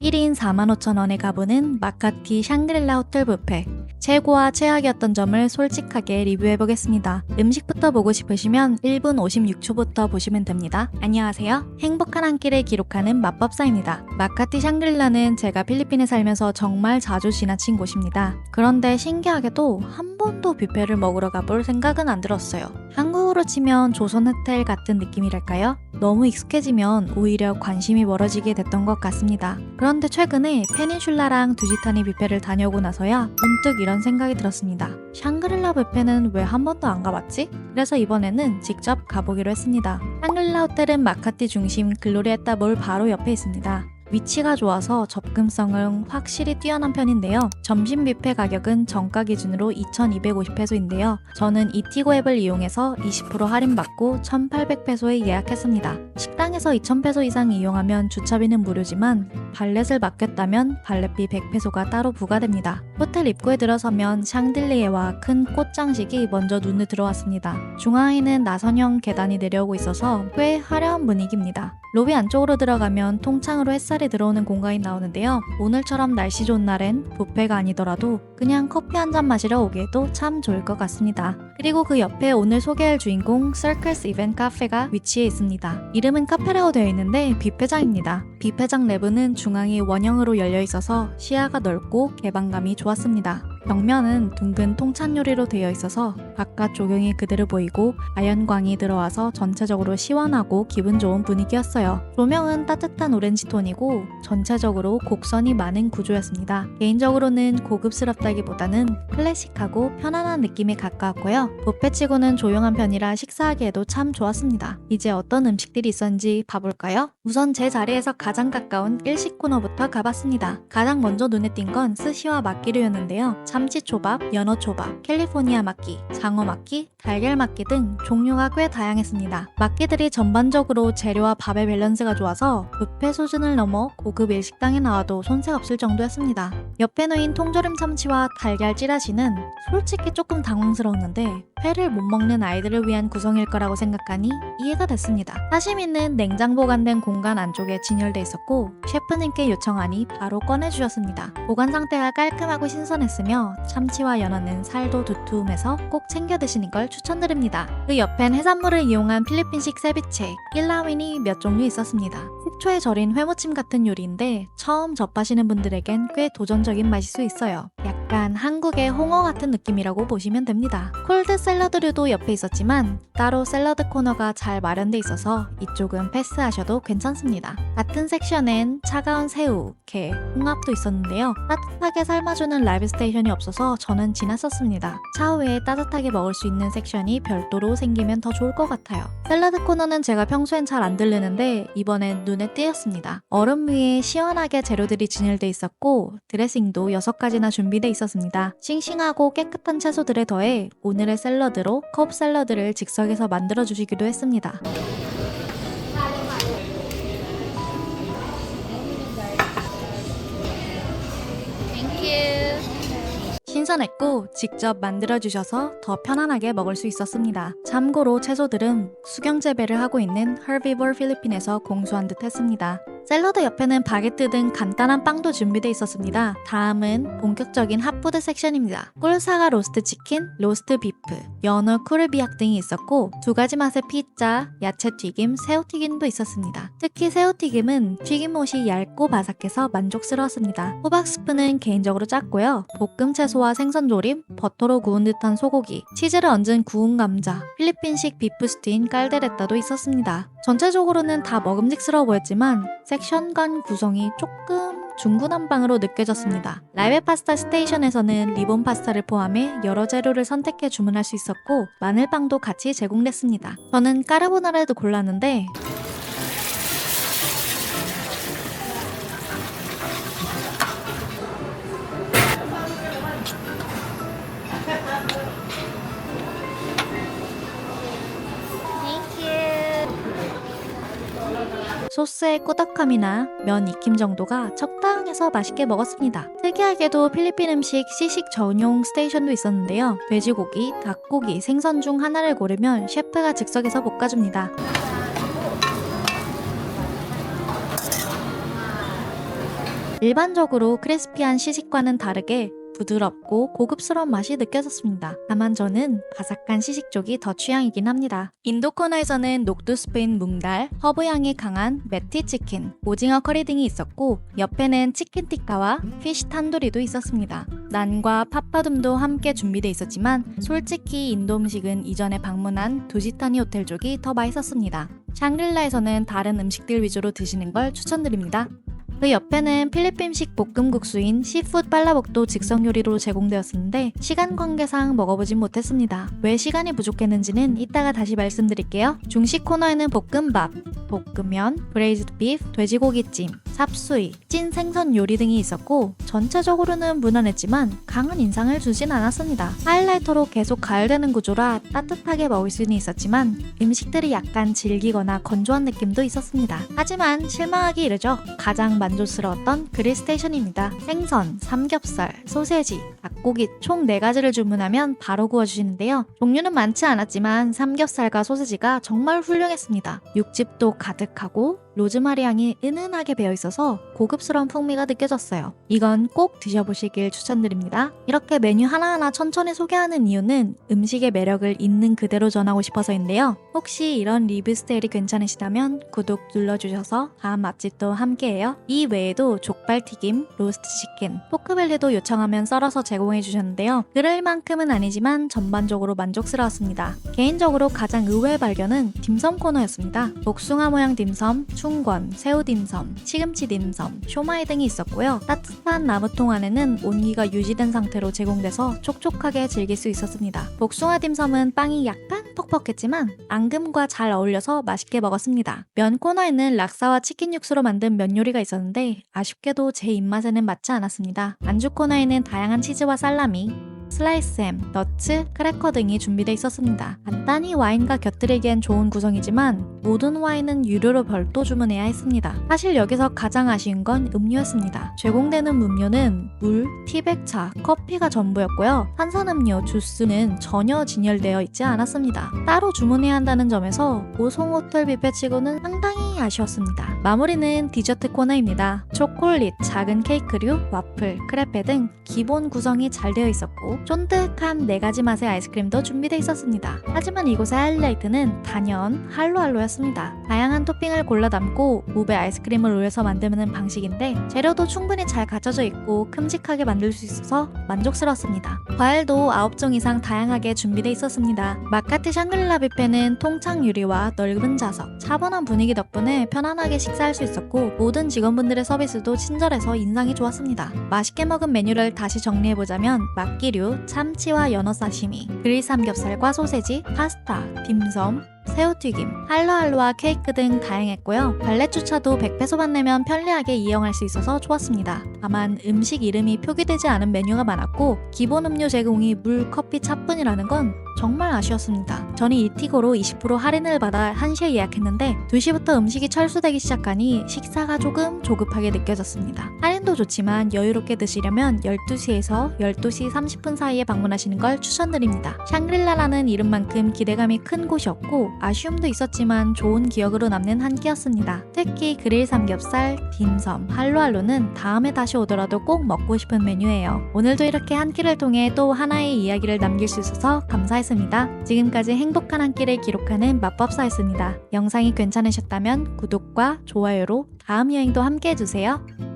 1인 45,000원에 가보는 마카티 샹그릴라 호텔 뷔페. 최고와 최악이었던 점을 솔직하게 리뷰해보겠습니다. 음식부터 보고 싶으시면 1분 56초부터 보시면 됩니다. 안녕하세요. 행복한 한 끼를 기록하는 맛법사입니다. 마카티 샹그릴라는 제가 필리핀에 살면서 정말 자주 지나친 곳입니다. 그런데 신기하게도 한 번도 뷔페를 먹으러 가볼 생각은 안 들었어요. 한국으로 치면 조선호텔 같은 느낌이랄까요? 너무 익숙해지면 오히려 관심이 멀어지게 됐던 것 같습니다. 그런데 최근에 페닌슐라랑 두지타니 뷔페를 다녀오고 나서야 문득 이런 생각이 들었습니다. 샹그릴라 뷔페는 왜 한 번도 안 가봤지? 그래서 이번에는 직접 가보기로 했습니다. 샹그릴라 호텔은 마카티 중심 글로리에타 몰 바로 옆에 있습니다. 위치가 좋아서 접근성은 확실히 뛰어난 편인데요. 점심 뷔페 가격은 정가 기준으로 2,250페소인데요. 저는 이티고 앱을 이용해서 20% 할인받고 1,800페소에 예약했습니다. 식당에서 2,000페소 이상 이용하면 주차비는 무료지만 발렛을 맡겼다면 발렛비 100페소가 따로 부과됩니다. 호텔 입구에 들어서면 샹들리에와 큰 꽃장식이 먼저 눈에 들어왔습니다. 중앙에는 나선형 계단이 내려오고 있어서 꽤 화려한 분위기입니다. 로비 안쪽으로 들어가면 통창으로 햇살이 들어오는 공간이 나오는데요. 오늘처럼 날씨 좋은 날엔 뷔페가 아니더라도 그냥 커피 한 잔 마시러 오기에도 참 좋을 것 같습니다. 그리고 그 옆에 오늘 소개할 주인공 서커스 이벤트 카페가 위치해 있습니다. 이름은 카페라고 되어 있는데 뷔페장입니다. 뷔페장 내부는 중앙이 원형으로 열려 있어서 시야가 넓고 개방감이 좋았습니다. 벽면은 둥근 통찬 유리로 되어 있어서 바깥 조경이 그대로 보이고 아연광이 들어와서 전체적으로 시원하고 기분 좋은 분위기였어요. 조명은 따뜻한 오렌지 톤이고 전체적으로 곡선이 많은 구조였습니다. 개인적으로는 고급스럽다기보다는 클래식하고 편안한 느낌에 가까웠고요. 뷔페치고는 조용한 편이라 식사하기에도 참 좋았습니다. 이제 어떤 음식들이 있었는지 봐볼까요? 우선 제 자리에서 가장 가까운 일식 코너부터 가봤습니다. 가장 먼저 눈에 띈 건 스시와 막기류였는데요. 참치초밥, 연어초밥, 캘리포니아 막기, 장어 막기, 달걀 막기 등 종류가 꽤 다양했습니다. 막기들이 전반적으로 재료와 밥의 밸런스가 좋아서 뷔페 수준을 넘어 고급 일식당에 나와도 손색 없을 정도였습니다. 옆에 놓인 통조림 참치와 달걀 찌라시는 솔직히 조금 당황스러웠는데 회를 못 먹는 아이들을 위한 구성일 거라고 생각하니 이해가 됐습니다. 사시미는 냉장 보관된 공간 안쪽에 진열돼 있었고 셰프님께 요청하니 바로 꺼내주셨습니다. 보관 상태가 깔끔하고 신선했으며 참치와 연어는 살도 두툼해서 꼭 챙겨 드시는 걸 추천드립니다. 그 옆엔 해산물을 이용한 필리핀식 세비체, 일라윈이 몇 종류 있었습니다. 식초에 절인 회무침 같은 요리인데 처음 접하시는 분들에겐 꽤 도전적인 맛일 수 있어요. 약간 한국의 홍어 같은 느낌이라고 보시면 됩니다. 콜드 샐러드류도 옆에 있었지만 따로 샐러드 코너가 잘 마련돼 있어서 이쪽은 패스하셔도 괜찮습니다. 같은 섹션엔 차가운 새우, 게, 홍합도 있었는데요. 따뜻하게 삶아주는 라이브 스테이션이 없어서 저는 지났었습니다. 차후에 따뜻하게 먹을 수 있는 섹션이 별도로 생기면 더 좋을 것 같아요. 샐러드 코너는 제가 평소엔 잘 안 들르는데 이번엔 눈에 띄었습니다. 얼음 위에 시원하게 재료들이 진열돼 있었고 드레싱도 6가지나 준비돼 있었습니다. 싱싱하고 깨끗한 채소들에 더해 오늘의 샐러드로 컵 샐러드를 즉석에서 만들어주시기도 했습니다. 신선했고 직접 만들어주셔서 더 편안하게 먹을 수 있었습니다. 참고로 채소들은 수경 재배를 하고 있는 Herbivore 필리핀에서 공수한 듯 했습니다. 샐러드 옆에는 바게트 등 간단한 빵도 준비되어 있었습니다. 다음은 본격적인 핫푸드 섹션입니다. 꿀사과 로스트 치킨, 로스트 비프, 연어 쿠르비약 등이 있었고 2가지 맛의 피자, 야채 튀김, 새우 튀김도 있었습니다. 특히 새우 튀김은 튀김옷이 얇고 바삭해서 만족스러웠습니다. 호박 스프는 개인적으로 짰고요. 볶음 채소와 생선 조림, 버터로 구운 듯한 소고기, 치즈를 얹은 구운 감자, 필리핀식 비프 스튜인 깔데레따도 있었습니다. 전체적으로는 다 먹음직스러워 보였지만 섹션 간 구성이 조금 중구난방으로 느껴졌습니다. 라이베 파스타 스테이션에서는 리본 파스타를 포함해 여러 재료를 선택해 주문할 수 있었고 마늘빵도 같이 제공됐습니다. 저는 까르보나라도 골랐는데 소스의 꾸덕함이나 면 익힘 정도가 적당해서 맛있게 먹었습니다. 특이하게도 필리핀 음식 시식 전용 스테이션도 있었는데요. 돼지고기, 닭고기, 생선 중 하나를 고르면 셰프가 즉석에서 볶아줍니다. 일반적으로 크리스피한 시식과는 다르게 부드럽고 고급스러운 맛이 느껴졌습니다. 다만 저는 바삭한 시식 쪽이 더 취향이긴 합니다. 인도 코너에서는 녹두스프인 뭉달, 허브향이 강한 매티 치킨, 오징어 커리 등이 있었고 옆에는 치킨 티카와 피쉬 탄두리도 있었습니다. 난과 팥바둠도 함께 준비돼 있었지만 솔직히 인도 음식은 이전에 방문한 두지타니 호텔 쪽이 더 맛있었습니다. 샹그릴라에서는 다른 음식들 위주로 드시는 걸 추천드립니다. 그 옆에는 필리핀식 볶음국수인 시푸드 팔라복도 즉석 요리로 제공되었었는데 시간 관계상 먹어보진 못했습니다. 왜 시간이 부족했는지는 이따가 다시 말씀드릴게요. 중식 코너에는 볶음밥, 볶음면, 브레이즈드 비프, 돼지고기찜, 삽수이, 찐 생선 요리 등이 있었고 전체적으로는 무난했지만 강한 인상을 주진 않았습니다. 하이라이터로 계속 가열되는 구조라 따뜻하게 먹을 수는 있었지만 음식들이 약간 질기거나 건조한 느낌도 있었습니다. 하지만 실망하기 이르죠. 가장 만족스러웠던 그릴 스테이션입니다. 생선, 삼겹살, 소세지, 닭고기 총 4가지를 주문하면 바로 구워주시는데요. 종류는 많지 않았지만 삼겹살과 소세지가 정말 훌륭했습니다. 육즙도 가득하고 로즈마리 향이 은은하게 배어있어서 고급스러운 풍미가 느껴졌어요. 이건 꼭 드셔보시길 추천드립니다. 이렇게 메뉴 하나하나 천천히 소개하는 이유는 음식의 매력을 있는 그대로 전하고 싶어서인데요. 혹시 이런 리뷰 스타일이 괜찮으시다면 구독 눌러주셔서 다음 맛집도 함께해요. 이 외에도 족발튀김, 로스트 치킨, 포크벨리도 요청하면 썰어서 제공해주셨는데요. 그럴 만큼은 아니지만 전반적으로 만족스러웠습니다. 개인적으로 가장 의외의 발견은 딤섬 코너였습니다. 복숭아 모양 딤섬, 충권, 새우 딤섬, 시금치 딤섬, 쇼마이 등이 있었고요. 따뜻한 나무통 안에는 온기가 유지된 상태로 제공돼서 촉촉하게 즐길 수 있었습니다. 복숭아 딤섬은 빵이 약간 퍽퍽했지만 앙금과 잘 어울려서 맛있게 먹었습니다. 면 코너에는 락사와 치킨 육수로 만든 면 요리가 있었는데 아쉽게도 제 입맛에는 맞지 않았습니다. 안주 코너에는 다양한 치즈와 살라미, 슬라이스 햄, 너츠, 크래커 등이 준비되어 있었습니다. 간단히 와인과 곁들이기엔 좋은 구성이지만 모든 와인은 유료로 별도 주문해야 했습니다. 사실 여기서 가장 아쉬운 건 음료였습니다. 제공되는 음료는 물, 티백차, 커피가 전부였고요. 탄산음료, 주스는 전혀 진열되어 있지 않았습니다. 따로 주문해야 한다는 점에서 5성 호텔 뷔페 치고는 상당히 아쉬웠습니다. 마무리는 디저트 코너입니다. 초콜릿, 작은 케이크류, 와플, 크레페 등 기본 구성이 잘 되어 있었고 쫀득한 4가지 맛의 아이스크림도 준비되어 있었습니다. 하지만 이곳의 하이라이트는 단연 할로할로였습니다. 다양한 토핑을 골라 담고 몹에 아이스크림을 올려서 만드는 방식인데 재료도 충분히 잘 갖춰져 있고 큼직하게 만들 수 있어서 만족스러웠습니다. 과일도 9종 이상 다양하게 준비되어 있었습니다. 마카티 샹그릴라 뷔페는 통창 유리와 넓은 좌석, 차분한 분위기 덕분에 편안하게 식사할 수 있었고 모든 직원분들의 서비스도 친절해서 인상이 좋았습니다. 맛있게 먹은 메뉴를 다시 정리해보자면 막기류, 참치와 연어 사시미, 그릴 삼겹살과 소세지, 파스타, 딤섬, 새우튀김, 할로할로와 케이크 등 다양했고요. 발렛 주차도 100페소만 내면 편리하게 이용할 수 있어서 좋았습니다. 다만 음식 이름이 표기되지 않은 메뉴가 많았고 기본 음료 제공이 물, 커피, 차뿐이라는 건 정말 아쉬웠습니다. 저는 이티고로 20% 할인을 받아 1시에 예약했는데 2시부터 음식이 철수되기 시작하니 식사가 조금 조급하게 느껴졌습니다. 할인도 좋지만 여유롭게 드시려면 12시에서 12시 30분 사이에 방문하시는 걸 추천드립니다. 샹그릴라라는 이름만큼 기대감이 큰 곳이었고 아쉬움도 있었지만 좋은 기억으로 남는 한 끼였습니다. 특히 그릴 삼겹살, 딤섬, 할로할로는 다음에 다시 오더라도 꼭 먹고 싶은 메뉴예요. 오늘도 이렇게 한 끼를 통해 또 하나의 이야기를 남길 수 있어서 감사했습니다. 지금까지 행복한 한 끼를 기록하는 맛법사였습니다. 영상이 괜찮으셨다면 구독과 좋아요로 다음 여행도 함께 해주세요.